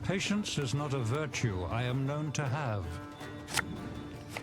Patience is not a virtue I am known to have.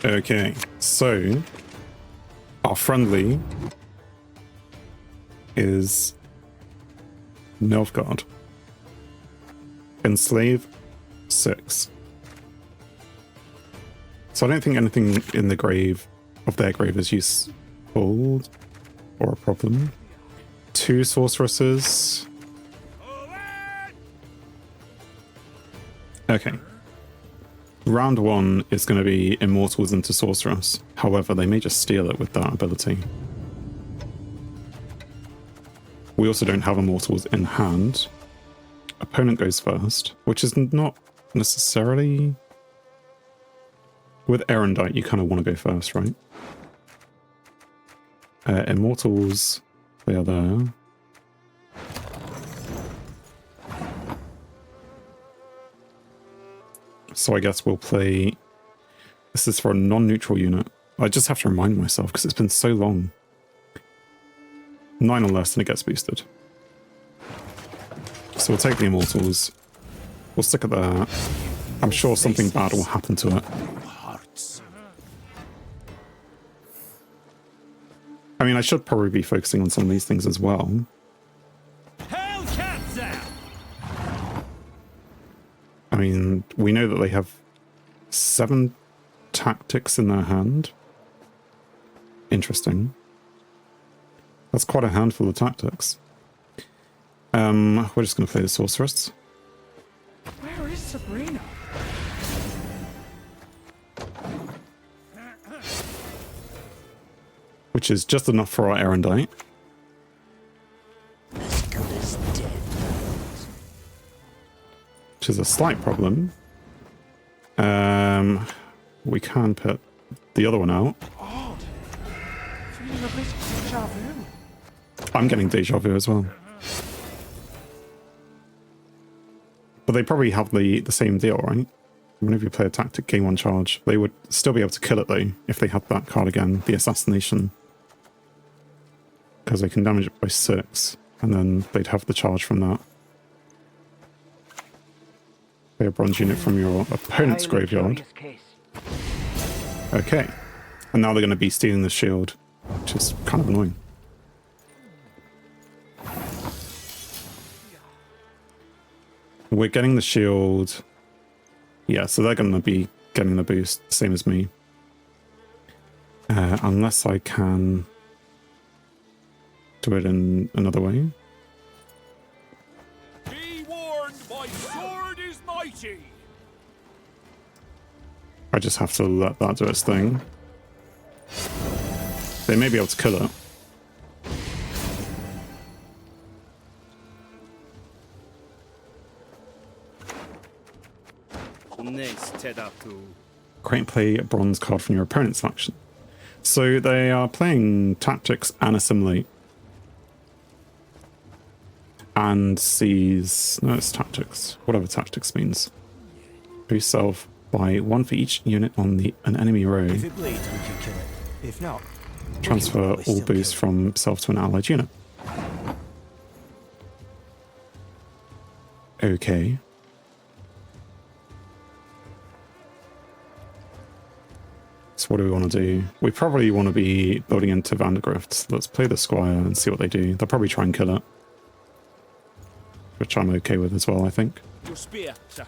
Okay, so our friendly is Nilfgaard. Enslave 6. So I don't think anything in the grave of their grave is useful or a problem. 2 sorceresses. Okay. Round 1 is going to be Immortals into Sorceress. However, they may just steal it with that ability. We also don't have Immortals in hand. Opponent goes first, which is not necessarily... With Erendite, you kind of want to go first, right? Immortals, they are there. So I guess we'll play... This is for a non-neutral unit. I just have to remind myself because it's been so long. 9 or less and it gets boosted. So we'll take the Immortals. We'll stick at that. I'm sure something bad will happen to it. I mean, I should probably be focusing on some of these things as well. I mean, we know that they have 7 tactics in their hand. Interesting. That's quite a handful of tactics. We're just going to play the Sorceress. Where is Sabrina? Which is just enough for our Erendite. As good as dead. Which is a slight problem. We can put the other one out. Odd. Feeling a bit deja vu. I'm getting deja vu as well. But they probably have the same deal, right? Whenever you play a tactic, gain 1 charge. They would still be able to kill it though, if they had that card again, the Assassination. Because they can damage it by 6, and then they'd have the charge from that. Play a bronze unit from your opponent's graveyard. Okay. And now they're going to be stealing the shield, which is kind of annoying. We're getting the shield. Yeah, so they're going to be getting the boost, same as me. Unless I can do it in another way. Be warned, my sword is mighty. I just have to let that do its thing. They may be able to kill it. Great, play a bronze card from your opponent's faction. So they are playing tactics and assimilate. And sees... No, it's tactics. Whatever tactics means. Boost self by 1 for each unit on an enemy row. If it bleeds, we can kill it. If not, Transfer all boost from self to an allied unit. Okay. So what do we want to do? We probably want to be building into Vandergrift. Let's play the Squire and see what they do. They'll probably try and kill it. Which I'm okay with as well, I think. Your spear, sir.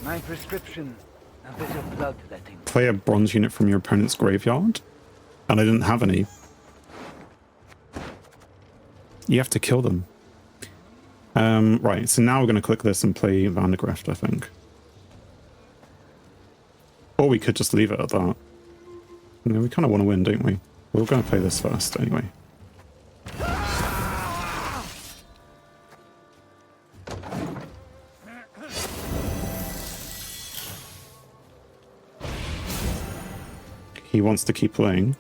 My prescription, a bit of bloodletting. Play a bronze unit from your opponent's graveyard. And I didn't have any. You have to kill them. Right, so now we're going to click this and play Vandergrift, I think. Or we could just leave it at that. No, we kind of want to win, don't we? We're going to play this first, anyway. He wants to keep playing.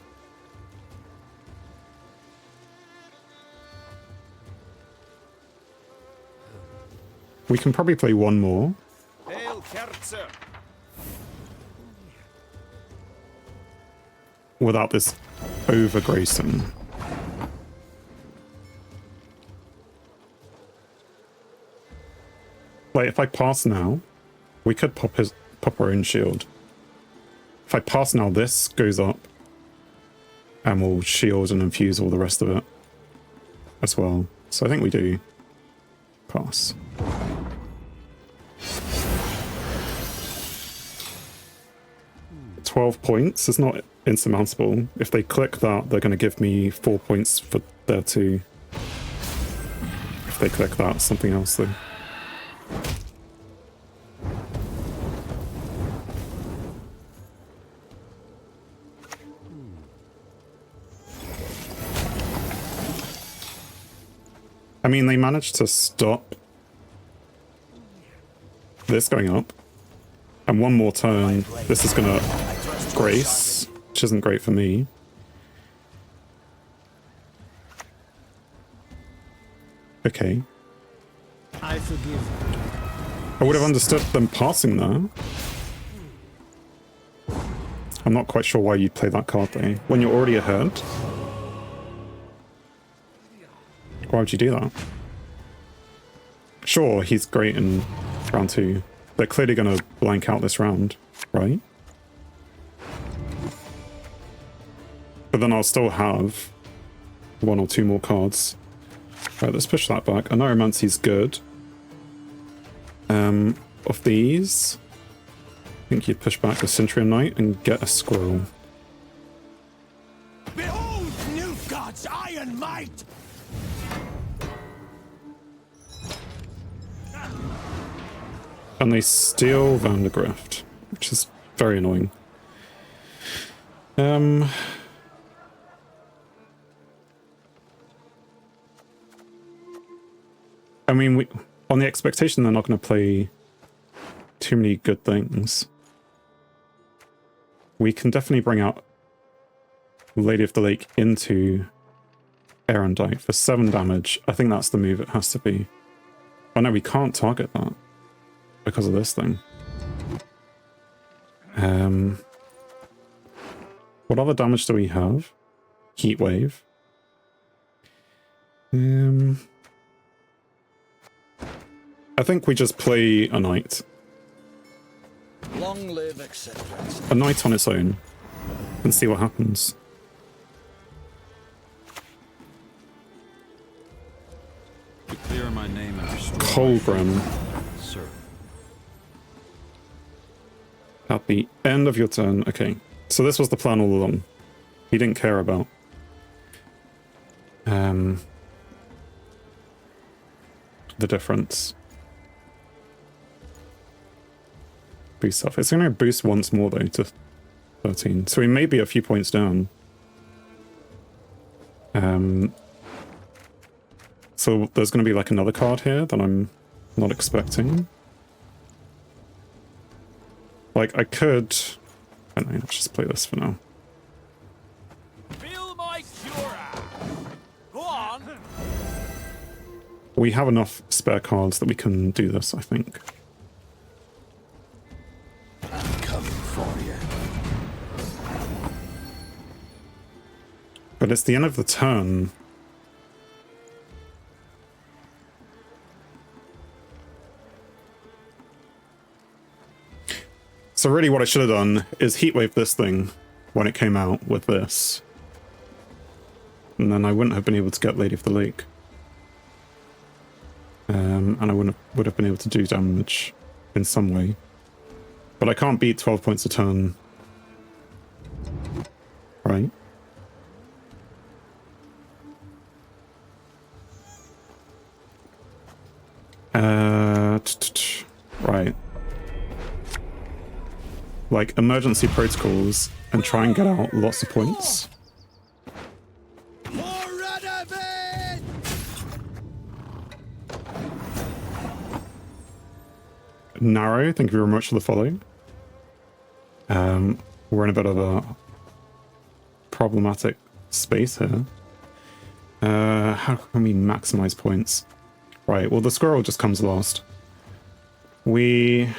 We can probably play one more. Hail, Kerzer. without this over-gracing. Like, if I pass now, we could pop our own shield. If I pass now, this goes up, and we'll shield and infuse all the rest of it as well. So I think we do pass. £12 points is not insurmountable. If they click that, they're going to give me 4 points for there too. If they click that, something else though. I mean, they managed to stop this going up. And one more turn, this is gonna grace, which isn't great for me. Okay. I forgive. I would have understood them passing there. I'm not quite sure why you'd play that card though. When you're already ahead. Why would you do that? Sure, he's great in round 2. They're clearly going to blank out this round, right? But then I'll still have 1 or 2 more cards. Right, let's push that back. Neuromancy's good. Of these, I think you'd push back the Centurion Knight and get a Squirrel. Behold, Nilfgaard's iron might! And they steal Vandergrift, which is very annoying. I mean, on the expectation they're not going to play too many good things. We can definitely bring out Lady of the Lake into Erendite for 7 damage. I think that's the move it has to be. Oh no, we can't target that because of this thing. What other damage do we have? Heat Wave. I think we just play a knight. Long live acceptance. A knight on its own. And see what happens. Clear my name and restore Colgrim. sir. At the end of your turn. Okay. So this was the plan all along. He didn't care about the difference. Boost stuff. It's going to boost once more though to 13. So he may be a few points down. So there's going to be like another card here that I'm not expecting. Like I could... I don't know, let's just play this for now. Fill my cura! Go on! We have enough spare cards that we can do this, I think. I'm coming for you. But it's the end of the turn. So really what I should have done is heatwave this thing when it came out with this. And then I wouldn't have been able to get Lady of the Lake. And I would have been able to do damage in some way. But I can't beat 12 points a turn. Right? Right. Like, emergency protocols and try and get out lots of points. Narrow, thank you very much for the follow. We're in a bit of a problematic space here. How can we maximize points? Right, well the squirrel just comes last. We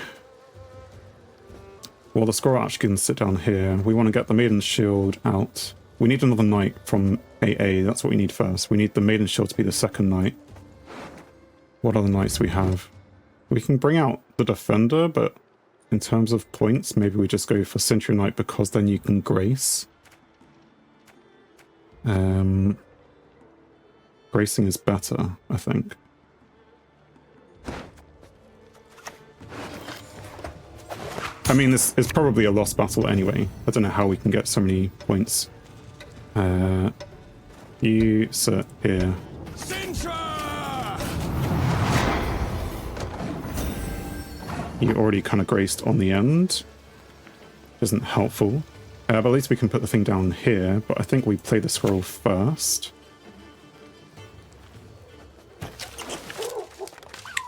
Well, the scroll actually can sit down here. We want to get the Maiden's Shield out. We need another knight from AA. That's what we need first. We need the Maiden's Shield to be the second knight. What other knights do we have? We can bring out the Defender, but in terms of points, maybe we just go for Century Knight because then you can Grace. Gracing is better, I think. I mean, this is probably a lost battle anyway. I don't know how we can get so many points. You sit here. You already kind of graced on the end. Isn't helpful. But at least we can put the thing down here, but I think we play the scroll first.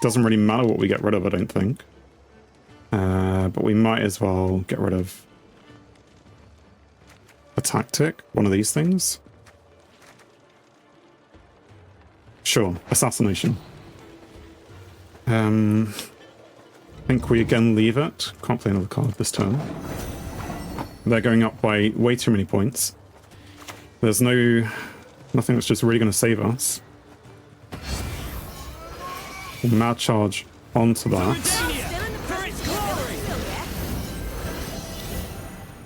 Doesn't really matter what we get rid of, I don't think. But we might as well get rid of a tactic, one of these things. Sure, assassination. I think we again leave it. Can't play another card this turn. They're going up by way too many points. There's nothing that's just really going to save us. Mad charge onto that.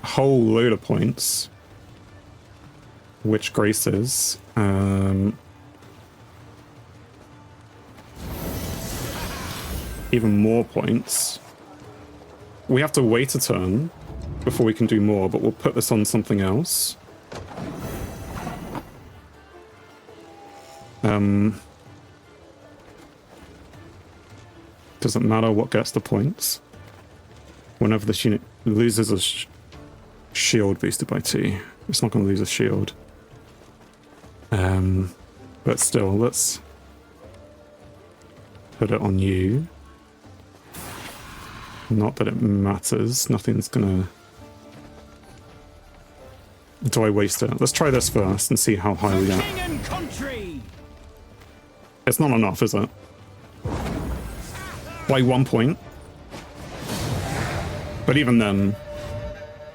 A whole load of points. Which graces. Even more points. We have to wait a turn before we can do more, but we'll put this on something else. Doesn't matter what gets the points. Whenever this unit loses a shield boosted by 2, it's not going to lose a shield. But still, let's put it on you. Not that it matters. Nothing's gonna... Do I waste it? Let's try this first and see how high we get. It's not enough, is it? By 1 point. But even then,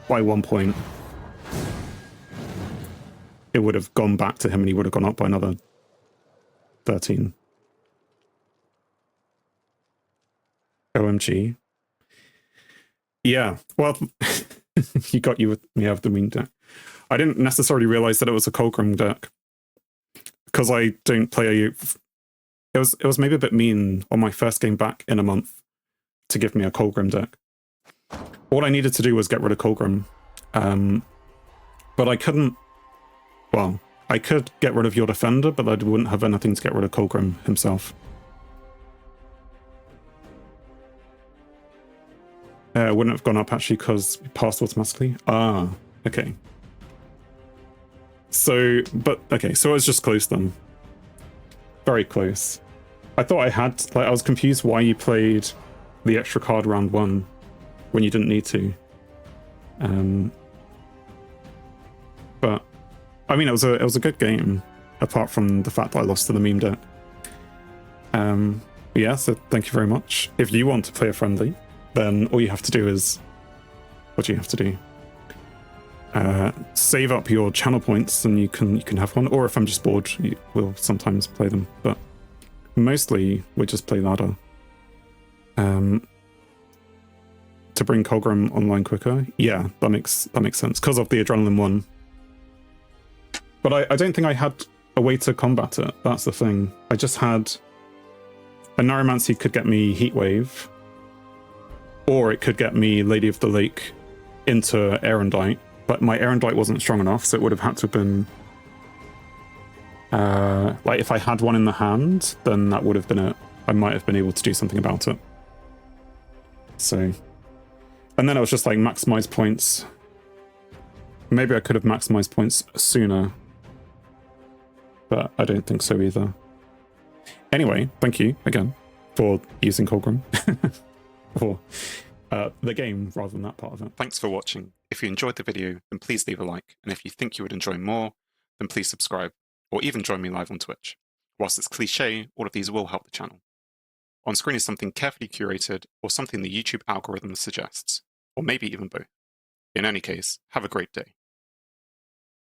by 1 point, it would have gone back to him and he would have gone up by another 13. OMG. Yeah, well, you got you with me out of the meme deck. I didn't necessarily realize that it was a Colgrim deck because I don't play a... It was maybe a bit mean on my first game back in a month to give me a Colgrim deck. All I needed to do was get rid of Colgrim. But I couldn't... Well, I could get rid of your Defender, but I wouldn't have anything to get rid of Colgrim himself. Wouldn't have gone up actually because it passed automatically. Ah, okay. So, but, okay, so it was just close then. Very close. I thought I had, like, I was confused why you played the extra card round 1 when you didn't need to. But, I mean, it was a good game, apart from the fact that I lost to the meme deck. Yeah, so thank you very much. If you want to play a friendly, then all you have to do is... What do you have to do? Save up your channel points and you can have one, or if I'm just bored, we'll sometimes play them, but mostly we just play ladder. To bring Colgrim online quicker, yeah, that makes sense, because of the Adrenaline 1. But I don't think I had a way to combat it, that's the thing. I just had... A Neuromancy could get me Heatwave, or it could get me Lady of the Lake into Erendite, but my Erendite wasn't strong enough, so it would have had to have been... like, if I had one in the hand, then that would have been it. I might have been able to do something about it. So... And then I was just like, maximize points. Maybe I could have maximized points sooner, but I don't think so either. Anyway, thank you again for using Colgrim. For the game rather than that part of it. Thanks for watching. If you enjoyed the video, then please leave a like, and if you think you would enjoy more, then please subscribe, or even join me live on Twitch. Whilst it's cliche, all of these will help the channel. On screen is something carefully curated, or something the YouTube algorithm suggests. or maybe even both. In any case, have a great day.